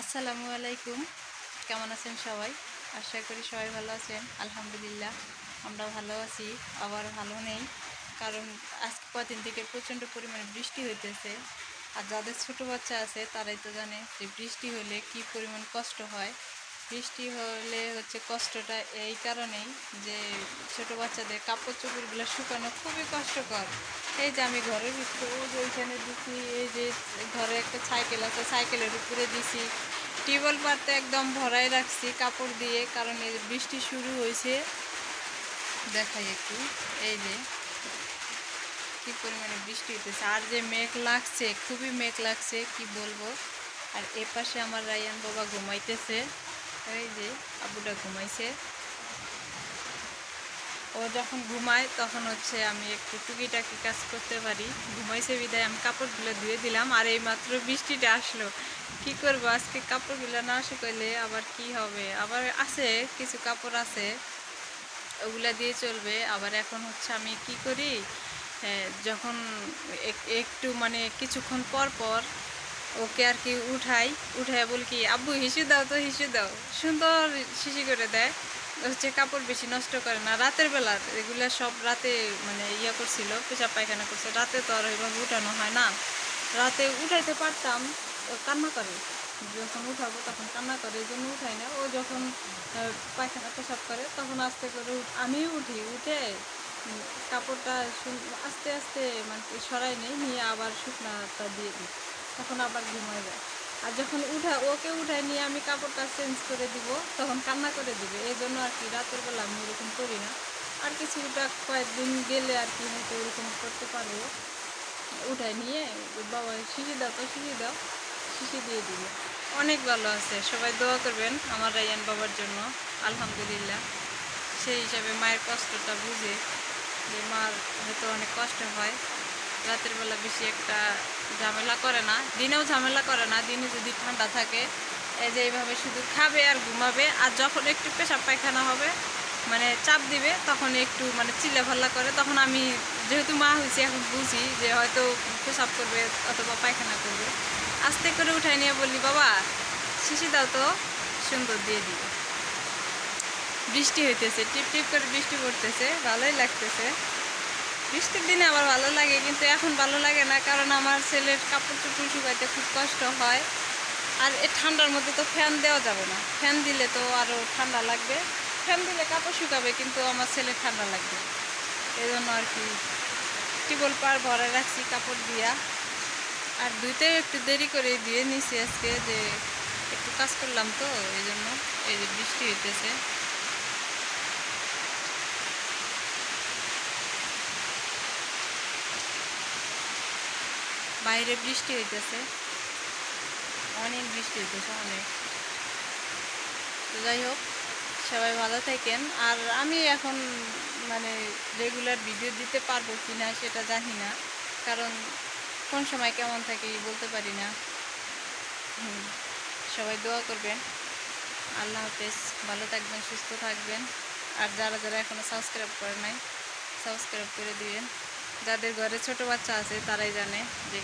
আসসালামু আলাইকুম। কেমন আছেন সবাই? আশা করি সবাই ভালো আছেন। আলহামদুলিল্লাহ আমরা ভালো আছি, আবার ভালো নেই। কারণ আজ কদিন থেকে প্রচণ্ড পরিমাণে বৃষ্টি হইতেছে। আর যাদের ছোটো বাচ্চা আছে তারাই তো জানে যে বৃষ্টি হলে কী পরিমাণ কষ্ট হয়। বৃষ্টি হলে হচ্ছে কষ্টটা এই কারণেই যে ছোটো বাচ্চাদের কাপড় চোপড়গুলো শুকানো খুবই কষ্টকর। এই যে আমি ঘরের ভিতরে ওই যে ওইখানে দিছি, এই যে ঘরে একটা সাইকেল আছে, সাইকেলের উপরে দিছি, টিউবওয়েল পাড়তে একদম ভরাই রাখছি কাপড় দিয়ে, কারণ এই বৃষ্টি শুরু হয়েছে। দেখাই একটু, এই যে কী পরিমাণে বৃষ্টি হইতেছে, আর যে মেঘ লাগছে, খুবই মেঘ লাগছে কি বলবো। আর এ পাশে আমার রায়ান বাবা ঘুমাইতেছে, এই যে আব্বুটা ঘুমাইছে। ও যখন ঘুমায় তখন হচ্ছে আমি একটু টুকিটাকি কাজ করতে পারি। ঘুমাইছে বিদায় আমি কাপড়গুলো ধুয়ে দিলাম, আর এই মাত্র বৃষ্টিটা আসলো। কি করবো, আজকে কাপড়গুলো না শুকাইলে আবার কি হবে। আবার আছে কিছু কাপড় আছে, ওগুলা দিয়ে চলবে। আবার এখন হচ্ছে আমি কি করি, যখন একটু মানে কিছুক্ষণ পর পর ওকে আর কি উঠাই বলি কি, আব্বু হিসু দাও তো, হিসু দাও। সুন্দর শিশি করে দেয়, হচ্ছে কাপড় বেশি নষ্ট করে না। রাতের বেলা এগুলো সব রাতে মানে ইয়া করছিল, পেশাব পায়খানা করছে, রাতে তো আর ওইভাবে উঠানো হয় না। রাতে উঠাইতে পারতাম, কান্না করে। যখন উঠাবো তখন কান্না করে, এই জন্য উঠাই না। ও যখন পায়খানা পেশাব করে তখন আস্তে করে আমিও উঠে কাপড়টা আস্তে আস্তে মানে সরাই নিয়ে আবার শুকনাটা দিয়ে দিই, তখন আবার ঘুমায় যায়। আর যখন ওকে উঠায় নিয়ে আমি কাপড়টা চেঞ্জ করে দিব, তখন কান্না করে দিবে। এই জন্য আর কি রাতের বেলা আমি এরকম করি না। আর কিছুটা কয়েকদিন গেলে আর কি হয়তো এরকম করতে পারবো। উঠায় নিয়ে বাবা শিশি দাও তো, শিশি দাও, শিশি দিয়ে দিবে। অনেক ভালো আছে, সবাই দোয়া করবেন আমার রায়ান বাবার জন্য। আলহামদুলিল্লাহ, সেই হিসাবে মায়ের কষ্টটা বুঝে, যে মার হয়তো অনেক কষ্ট হয়। রাতের বেলা বেশি একটা ঝামেলা করে না, দিনেও ঝামেলা করে না। দিনে যদি ঠান্ডা থাকে, এই যে এইভাবে শুধু খাবে আর ঘুমাবে। আর যখন একটু পেশাব পায়খানা হবে, মানে চাপ দিবে, তখন একটু মানে চিল্লাফাল্লা করে। তখন আমি যেহেতু মা হয়েছি এখন বুঝি যে হয়তো পেশাব করবে অথবা পায়খানা করবে, আস্তে করে উঠাই নিয়ে বললি, বাবা শিশি দাও তো, সুন্দর দিয়ে দিবে। বৃষ্টি হইতেছে, টিপ টিপ করে বৃষ্টি পড়তেছে, ভালোই লাগতেছে। বৃষ্টির দিনে আবার ভালো লাগে, কিন্তু এখন ভালো লাগে না, কারণ আমার ছেলের কাপড় চোপড় শুকাইতে খুব কষ্ট হয়। আর এই ঠান্ডার মধ্যে তো ফ্যান দেওয়া যাবে না, ফ্যান দিলে তো আরও ঠান্ডা লাগবে। ফ্যান দিলে কাপড় শুকাবে, কিন্তু আমার ছেলে ঠান্ডা লাগবে। এই জন্য আর কি টিউবওয়েল পার ভরে রাখছি কাপড় দিয়া। আর দুইটাই একটু দেরি করে দিয়ে নিছি আজকে, যে একটু কাজ করলাম তো এই জন্য। এই যে বৃষ্টি হইতেছে, বাইরে বৃষ্টি হইতেছে, অনেক বৃষ্টি হইতেছে, অনেক। তো যাই হোক, সবাই ভালো থাকেন। আর আমি এখন মানে রেগুলার ভিডিও দিতে পারবো কি না সেটা জানি না, কারণ কোন সময় কেমন থাকি বলতে পারি না। সবাই দোয়া করবেন। আল্লাহ হাফেজ, ভালো থাকবেন, সুস্থ থাকবেন। আর যারা যারা এখনও সাবস্ক্রাইব করে নাই, সাবস্ক্রাইব করে দিবেন। যাদের ঘরে ছোট বাচ্চা আছে তারাই জানে যে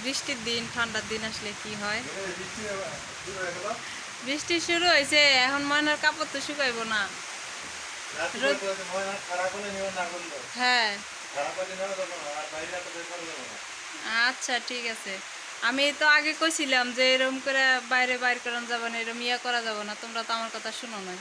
বৃষ্টির দিন ঠান্ডার দিন আসলে কি হয়। বৃষ্টি শুরু হয়েছে, এখন ময়নার কাপড় তো শুকাইব না। হ্যাঁ, আচ্ছা ঠিক আছে। আমি তো আগে কইছিলাম যে এরকম করে বাইরে বাইর করানো যাবে না, এরকম ইয়া করা যাবে না, তোমরা তো আমার কথা শুনো না।